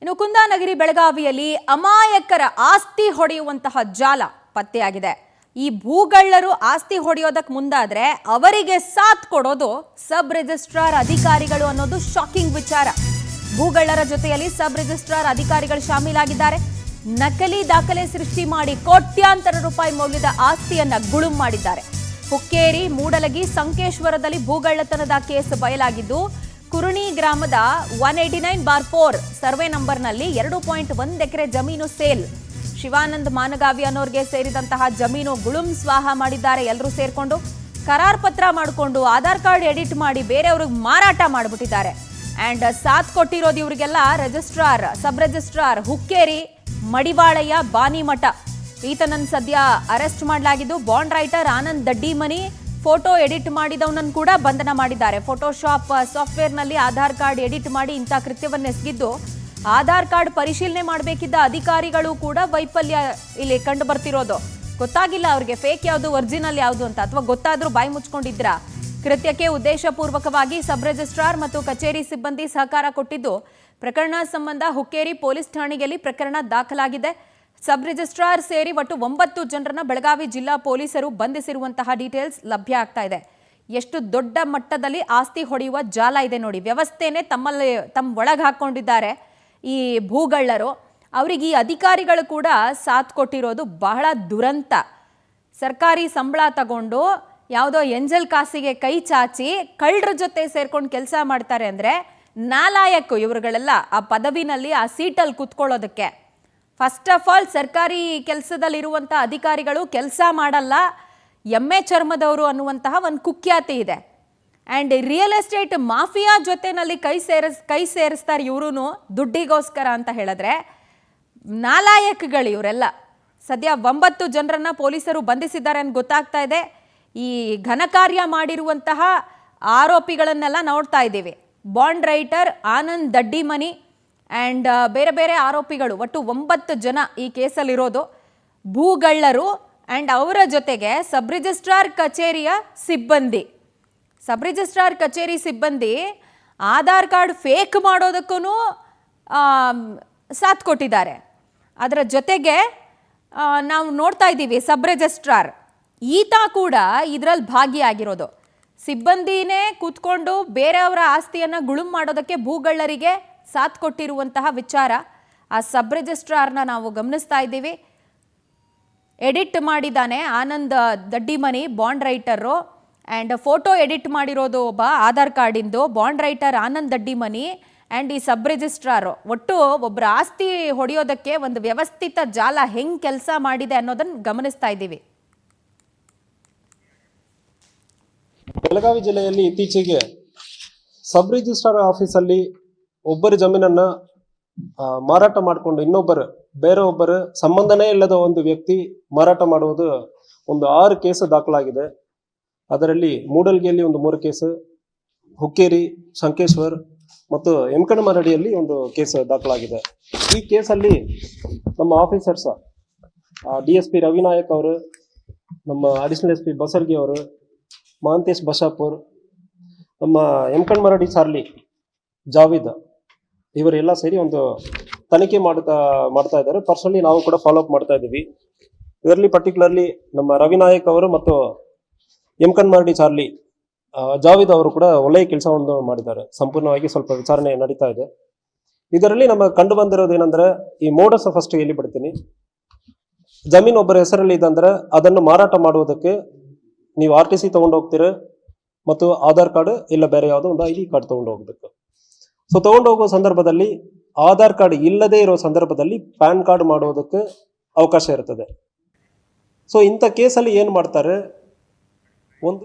ಇನ್ನು ಕುಂದಾನಗರಿ ಬೆಳಗಾವಿಯಲ್ಲಿ ಅಮಾಯಕರ ಆಸ್ತಿ ಹೊಡೆಯುವಂತಹ ಜಾಲ ಪತ್ತೆಯಾಗಿದೆ. ಈ ಭೂಗಳ್ಳರು ಆಸ್ತಿ ಹೊಡೆಯೋದಕ್ಕೆ ಮುಂದಾದ್ರೆ ಅವರಿಗೆ ಸಾಥ್ ಕೊಡೋದು ಸಬ್ ರಿಜಿಸ್ಟ್ರಾರ್ ಅಧಿಕಾರಿಗಳು ಅನ್ನೋದು ಶಾಕಿಂಗ್ ವಿಚಾರ. ಭೂಗಳ್ಳರ ಜೊತೆಯಲ್ಲಿ ಸಬ್ ರಿಜಿಸ್ಟ್ರಾರ್ ಅಧಿಕಾರಿಗಳು ಶಾಮೀಲಾಗಿದ್ದಾರೆ. ನಕಲಿ ದಾಖಲೆ ಸೃಷ್ಟಿ ಮಾಡಿ ಕೋಟ್ಯಾಂತರ ರೂಪಾಯಿ ಮೌಲ್ಯದ ಆಸ್ತಿಯನ್ನ ಗುಳುಂ ಮಾಡಿದ್ದಾರೆ. ಹುಕ್ಕೇರಿ, ಮೂಡಲಗಿ, ಸಂಕೇಶ್ವರದಲ್ಲಿ ಭೂಗಳ್ಳತನದ ಕೇಸ್ ಬಯಲಾಗಿದ್ದು, ಕುರುಣಿ ಗ್ರಾಮದ 189/4 ಸರ್ವೆ ನಂಬರ್ನಲ್ಲಿ 2.1 ಎಕರೆ ಜಮೀನು ಸೇಲ್. ಶಿವಾನಂದ್ ಮಾನಗಾವಿ ಅನ್ನೋರ್ಗೆ ಸೇರಿದಂತಹ ಜಮೀನು ಗುಳುಂ ಸ್ವಾಹ ಮಾಡಿದ್ದಾರೆ. ಎಲ್ಲರೂ ಸೇರ್ಕೊಂಡು ಕರಾರ್ ಪತ್ರ ಮಾಡಿಕೊಂಡು ಆಧಾರ್ ಕಾರ್ಡ್ ಎಡಿಟ್ ಮಾಡಿ ಬೇರೆಯವ್ರಿಗೆ ಮಾರಾಟ ಮಾಡಿಬಿಟ್ಟಿದ್ದಾರೆ. ಅಂಡ್ ಸಾಥ್ ಕೊಟ್ಟಿರೋದು ಇವರಿಗೆಲ್ಲ registrar, sub registrar Hukkeri Madivalayya Banimath. ಈತನನ್ನು ಸದ್ಯ ಅರೆಸ್ಟ್ ಮಾಡಲಾಗಿದ್ದು, bond writer Anand Daddimani photo edit ಮಾಡಿದವನನ್ನು ಕೂಡ ಬಂಧನ ಮಾಡಿದ್ದಾರೆ. ಫೋಟೋಶಾಪ್ ಸಾಫ್ಟ್ವೇರ್ನಲ್ಲಿ ಆಧಾರ್ ಕಾರ್ಡ್ ಎಡಿಟ್ ಮಾಡಿ ಇಂಥ ಕೃತ್ಯವನ್ನು ಎಸಗಿದ್ದು, ಆಧಾರ್ ಕಾರ್ಡ್ ಪರಿಶೀಲನೆ ಮಾಡಬೇಕಿದ್ದ ಅಧಿಕಾರಿಗಳು ಕೂಡ ವೈಫಲ್ಯ ಇಲ್ಲಿ ಕಂಡು ಬರ್ತಿರೋದು. ಗೊತ್ತಾಗಿಲ್ಲ ಅವ್ರಿಗೆ ಫೇಕ್ ಯಾವುದು ಒರಿಜಿನಲ್ ಯಾವುದು ಅಂತ, ಅಥವಾ ಗೊತ್ತಾದ್ರೂ ಬಾಯಿ ಮುಚ್ಕೊಂಡಿದ್ರ. ಕೃತ್ಯಕ್ಕೆ ಉದ್ದೇಶಪೂರ್ವಕವಾಗಿ ಸಬ್ ರಿಜಿಸ್ಟ್ರಾರ್ ಮತ್ತು ಕಚೇರಿ ಸಿಬ್ಬಂದಿ ಸಹಕಾರ ಕೊಟ್ಟಿದ್ದು, ಪ್ರಕರಣ ಸಂಬಂಧ ಹುಕ್ಕೇರಿ ಪೊಲೀಸ್ ಠಾಣೆಯಲ್ಲಿ ಪ್ರಕರಣ ದಾಖಲಾಗಿದೆ. ಸಬ್ ರಿಜಿಸ್ಟ್ರಾರ್ ಸೇರಿ ಒಟ್ಟು 9 ಜನರನ್ನ ಬೆಳಗಾವಿ ಜಿಲ್ಲಾ ಪೊಲೀಸರು ಬಂಧಿಸಿರುವಂತಹ ಡೀಟೇಲ್ಸ್ ಲಭ್ಯ ಆಗ್ತಾ ಇದೆ. ಎಷ್ಟು ದೊಡ್ಡ ಮಟ್ಟದಲ್ಲಿ ಆಸ್ತಿ ಹೊಡೆಯುವ ಜಾಲ ಇದೆ ನೋಡಿ. ವ್ಯವಸ್ಥೆನೇ ತಮ್ಮ ಒಳಗೆ ಹಾಕೊಂಡಿದ್ದಾರೆ ಈ ಭೂಗಳ್ಳರು. ಅವರಿಗೆ ಈ ಅಧಿಕಾರಿಗಳು ಕೂಡ ಸಾಥ್ ಕೊಟ್ಟಿರೋದು ಬಹಳ ದುರಂತ. ಸರ್ಕಾರಿ ಸಂಬಳ ತಗೊಂಡು ಯಾವುದೋ ಎಂಜಲ್ ಕಾಸಿಗೆ ಕೈ ಚಾಚಿ ಕಳ್ಳರ ಜೊತೆ ಸೇರ್ಕೊಂಡು ಕೆಲಸ ಮಾಡ್ತಾರೆ ಅಂದರೆ ನಾಲಾಯಕು ಇವರುಗಳೆಲ್ಲ. ಆ ಪದವಿನಲ್ಲಿ ಆ ಸೀಟಲ್ಲಿ ಕೂತ್ಕೊಳ್ಳೋದಕ್ಕೆ ಫಸ್ಟ್ ಆಫ್ ಆಲ್ ಸರ್ಕಾರಿ ಕೆಲಸದಲ್ಲಿರುವಂಥ ಅಧಿಕಾರಿಗಳು ಕೆಲಸ ಮಾಡಲ್ಲ, ಎಮ್ಮೆ ಚರ್ಮದವರು ಅನ್ನುವಂತಹ ಒಂದು ಕುಖ್ಯಾತಿ ಇದೆ. ಆ್ಯಂಡ್ ರಿಯಲ್ ಎಸ್ಟೇಟ್ ಮಾಫಿಯಾ ಜೊತೆನಲ್ಲಿ ಕೈ ಸೇರಿಸ್ತಾರೆ ಇವರು ದುಡ್ಡಿಗೋಸ್ಕರ ಅಂತ ಹೇಳಿದ್ರೆ ನಾಲಾಯಕಗಳು ಇವರೆಲ್ಲ. ಸದ್ಯ 9 ಜನರನ್ನ ಪೊಲೀಸರು ಬಂಧಿಸಿದ್ದಾರೆ ಅಂತ ಗೊತ್ತಾಗ್ತಾ ಇದೆ. ಈ ಘನಕಾರ್ಯ ಮಾಡಿರುವಂತಹ ಆರೋಪಿಗಳನ್ನೆಲ್ಲ ನೋಡ್ತಾ ಇದ್ದೀವಿ. Bond writer Anand Daddimani and ಬೇರೆ ಬೇರೆ ಆರೋಪಿಗಳು, ಒಟ್ಟು 9 ಜನ ಈ ಕೇಸಲ್ಲಿರೋದು ಭೂಗಳ್ಳರು. ಆ್ಯಂಡ್ ಅವರ ಜೊತೆಗೆ ಸಬ್ ರಿಜಿಸ್ಟ್ರಾರ್ ಕಚೇರಿಯ ಸಿಬ್ಬಂದಿ. ಸಬ್ ರಿಜಿಸ್ಟ್ರಾರ್ ಕಚೇರಿ ಸಿಬ್ಬಂದಿ ಆಧಾರ್ ಕಾರ್ಡ್ ಫೇಕ್ ಮಾಡೋದಕ್ಕೂ ಸಾಥ್ ಕೊಟ್ಟಿದ್ದಾರೆ. ಅದರ ಜೊತೆಗೆ ನಾವು ನೋಡ್ತಾ ಇದ್ದೀವಿ ಸಬ್ ರಿಜಿಸ್ಟ್ರಾರ್ ಈತ ಕೂಡ ಇದರಲ್ಲಿ ಭಾಗಿಯಾಗಿರೋದು. ಸಿಬ್ಬಂದಿನೇ ಕೂತ್ಕೊಂಡು ಬೇರೆಯವರ ಆಸ್ತಿಯನ್ನು ಗುಳುಂ ಮಾಡೋದಕ್ಕೆ ಭೂಗಳ್ಳರಿಗೆ ಸಾಥ್ ಕೊಟ್ಟಿರುವಂತಹ ವಿಚಾರ. ಆ ಸಬ್ ರಿಜಿಸ್ಟ್ರಾರ್ನ ನಾವು ಗಮನಿಸ್ತಾ ಇದ್ದೀವಿ. ಎಡಿಟ್ ಮಾಡಿದ್ದಾನೆ Anand Daddimani, bond writer. And photo edit ಮಾಡಿರೋದು ಒಬ್ಬ ಆಧಾರ್ ಕಾರ್ಡಿಂದು bond writer Anand Daddimani. And ಈ ಸಬ್ ರಿಜಿಸ್ಟ್ರಾರು ಒಟ್ಟು ಒಬ್ಬರ ಆಸ್ತಿ ಹೊಡೆಯೋದಕ್ಕೆ ಒಂದು ವ್ಯವಸ್ಥಿತ ಜಾಲ ಹೆಂಗೆ ಕೆಲಸ ಮಾಡಿದೆ ಅನ್ನೋದನ್ನು ಗಮನಿಸ್ತಾ ಇದ್ದೀವಿ. ಬೆಳಗಾವಿ ಜಿಲ್ಲೆಯಲ್ಲಿ ಇತ್ತೀಚೆಗೆ ಸಬ್ ರಿಜಿಸ್ಟ್ರಾರ್ ಆಫೀಸಲ್ಲಿ ಒಬ್ಬರ ಜಮೀನನ್ನ ಮಾರಾಟ ಮಾಡಿಕೊಂಡು ಬೇರೆ ಒಬ್ಬರು ಸಂಬಂಧನೇ ಇಲ್ಲದ ಒಂದು ವ್ಯಕ್ತಿ ಮಾರಾಟ ಮಾಡುವುದು ಒಂದು 6 ಕೇಸು ದಾಖಲಾಗಿದೆ. ಅದರಲ್ಲಿ ಮೂಡಲ್ಗಿಯಲ್ಲಿ ಒಂದು 3 ಕೇಸು, ಹುಕ್ಕೇರಿ, ಸಂಕೇಶ್ವರ್ ಮತ್ತು ಎಮ್ಕಣಮರಡಿಯಲ್ಲಿ ಒಂದು ಕೇಸ್ ದಾಖಲಾಗಿದೆ. ಈ ಕೇಸಲ್ಲಿ ನಮ್ಮ ಆಫೀಸರ್ಸ್ DSP ರವಿನಾಯಕ್ ಅವರು, ನಮ್ಮ ಅಡಿಷನಲ್ SP ಬಸರ್ಗಿ ಅವರು, ಮಹಾಂತೇಶ್ ಬಶಾಪುರ್, ನಮ್ಮ ಎಮ್ಕಣಮರಡಿ ಚಾರ್ಲಿ ಜಾವಿದ್, ಇವರೆಲ್ಲ ಸೇರಿ ಒಂದು ತನಿಖೆ ಮಾಡ್ತಾ ಇದ್ದಾರೆ. ಪರ್ಸನಲಿ ನಾವು ಕೂಡ ಫಾಲೋ ಅಪ್ ಮಾಡ್ತಾ ಇದ್ದೀವಿ. ಇದರಲ್ಲಿ ಪರ್ಟಿಕ್ಯುಲರ್ಲಿ ನಮ್ಮ ರವಿನಾಯಕ್ ಅವರು ಮತ್ತು ಎಮ್ಕಣಮರಡಿ ಚಾರ್ಲಿ ಜಾವಿದ್ ಅವರು ಕೂಡ ಒಳ್ಳೆಯ ಕೆಲಸವನ್ನು ಮಾಡಿದ್ದಾರೆ. ಸಂಪೂರ್ಣವಾಗಿ ಸ್ವಲ್ಪ ವಿಚಾರಣೆ ನಡೀತಾ ಇದೆ. ಇದರಲ್ಲಿ ನಮಗೆ ಕಂಡು ಬಂದಿರೋದು ಏನಂದ್ರೆ, ಈ ಮೋಡಸ್ ಫಸ್ಟ್ ಎಲ್ಲಿ ಬಿಡ್ತೀನಿ, ಜಮೀನು ಒಬ್ಬರ ಹೆಸರಲ್ಲಿ ಇದಂದ್ರೆ ಅದನ್ನು ಮಾರಾಟ ಮಾಡುವುದಕ್ಕೆ ನೀವು RTC ತಗೊಂಡು ಹೋಗ್ತೀರ ಮತ್ತು ಆಧಾರ್ ಕಾರ್ಡ್ ಇಲ್ಲ ಬೇರೆ ಯಾವುದೋ ಒಂದು ID ಕಾರ್ಡ್ ತಗೊಂಡು ಹೋಗ್ಬೇಕು. ಸೊ ತಗೊಂಡು ಹೋಗೋ ಸಂದರ್ಭದಲ್ಲಿ ಆಧಾರ್ ಕಾರ್ಡ್ ಇಲ್ಲದೆ ಇರೋ ಸಂದರ್ಭದಲ್ಲಿ ಪ್ಯಾನ್ ಕಾರ್ಡ್ ಮಾಡೋದಕ್ಕೆ ಅವಕಾಶ ಇರ್ತದೆ. ಸೊ ಇಂಥ ಕೇಸಲ್ಲಿ ಏನು ಮಾಡ್ತಾರೆ, ಒಂದು